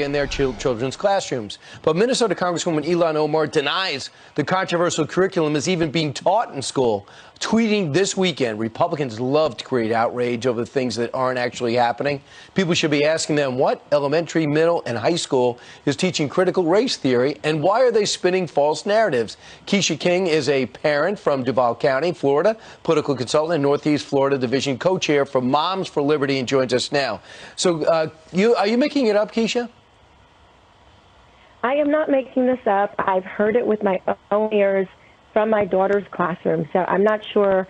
in their children's classrooms. But Minnesota Congresswoman Ilhan Omar denies the controversial curriculum is even being taught in school. Tweeting this weekend, Republicans love to create outrage over things that aren't actually happening. People should be asking them what elementary, middle, and high school is teaching critical race theory, and why are they spinning false narratives? Quisha King is a parent from Duval County, Florida, political consultant and Northeast Florida Division co-chair for Moms for Liberty, and joins us now. So are you making it up, Quisha? I am not making this up. I've heard it with my own ears from my daughter's classroom. So I'm not sure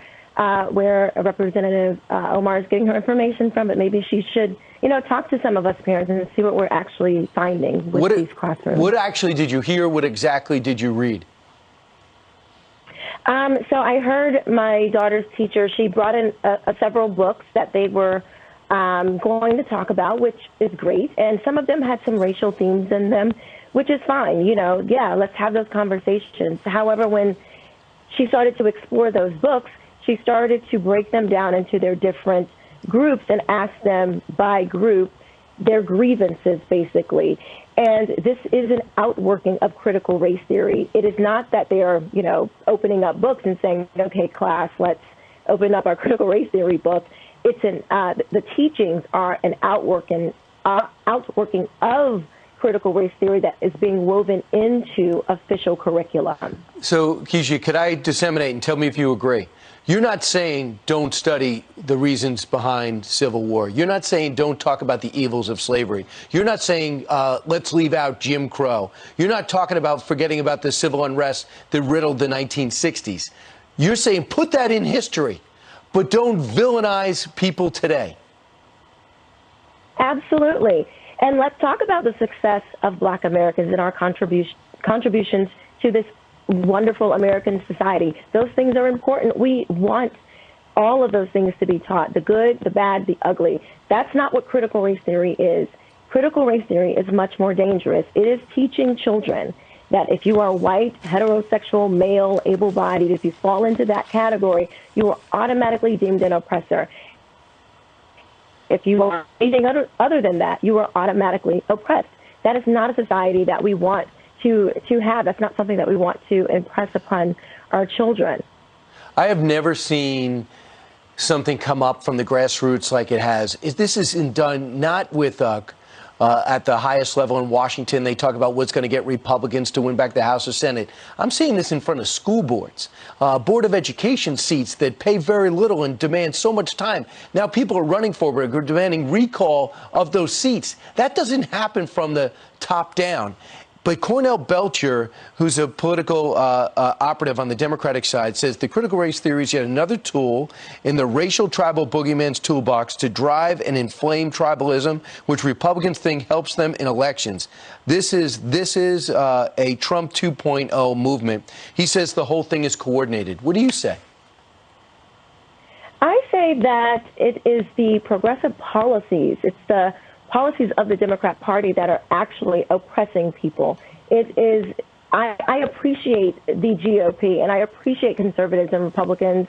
where Representative Omar is getting her information from, but maybe she should, talk to some of us parents and see what we're actually finding with these classrooms. What actually did you hear? What exactly did you read? So I heard my daughter's teacher, she brought in several books that they were going to talk about, which is great. And some of them had some racial themes in them, which is fine. Yeah, let's have those conversations. However, when she started to explore those books, she started to break them down into their different groups and ask them by group their grievances, basically. And this is an outworking of critical race theory. It is not that they are, opening up books and saying, okay, class, let's open up our critical race theory book. It's the teachings are an outworking of critical race theory that is being woven into official curriculum. So, Quisha, could I disseminate and tell me if you agree? You're not saying don't study the reasons behind Civil War. You're not saying don't talk about the evils of slavery. You're not saying let's leave out Jim Crow. You're not talking about forgetting about the civil unrest that riddled the 1960s. You're saying put that in history, but don't villainize people today. Absolutely. And let's talk about the success of Black Americans and our contributions to this wonderful American society. Those things are important. We want all of those things to be taught, the good, the bad, the ugly. That's not what critical race theory is. Critical race theory is much more dangerous. It is teaching children that if you are white, heterosexual, male, able-bodied, if you fall into that category, you are automatically deemed an oppressor. If you are anything other than that, you are automatically oppressed. That is not a society that we want to have. That's not something that we want to impress upon our children. I have never seen something come up from the grassroots like it has. This is done not with at the highest level in Washington. They talk about what's going to get Republicans to win back the House or Senate. I'm seeing this in front of school boards, Board of Education seats that pay very little and demand so much time. Now people are running for it, are demanding recall of those seats. That doesn't happen from the top down. But Cornell Belcher, who's a political operative on the Democratic side, says the critical race theory is yet another tool in the racial tribal boogeyman's toolbox to drive and inflame tribalism, which Republicans think helps them in elections. This is a Trump 2.0 movement. He says the whole thing is coordinated. What do you say? I say that it is the progressive policies. It's the policies of the Democrat Party that are actually oppressing people. It is, I appreciate the GOP and I appreciate conservatives and Republicans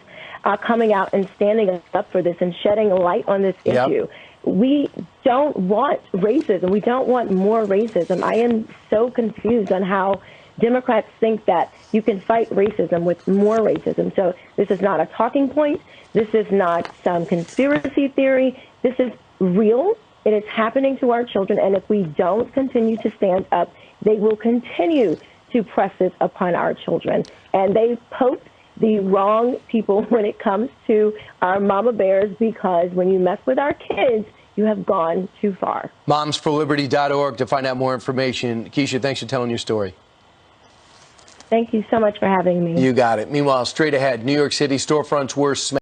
coming out and standing up for this and shedding a light on this issue. We don't want racism. We don't want more racism. I am so confused on how Democrats think that you can fight racism with more racism. So this is not a talking point. This is not some conspiracy theory. This is real. It is happening to our children, and if we don't continue to stand up, they will continue to press this upon our children. And they poke the wrong people when it comes to our mama bears, because when you mess with our kids, you have gone too far. Momsforliberty.org to find out more information. Quisha, thanks for telling your story. Thank you so much for having me. You got it. Meanwhile, straight ahead, New York City storefronts were smashed.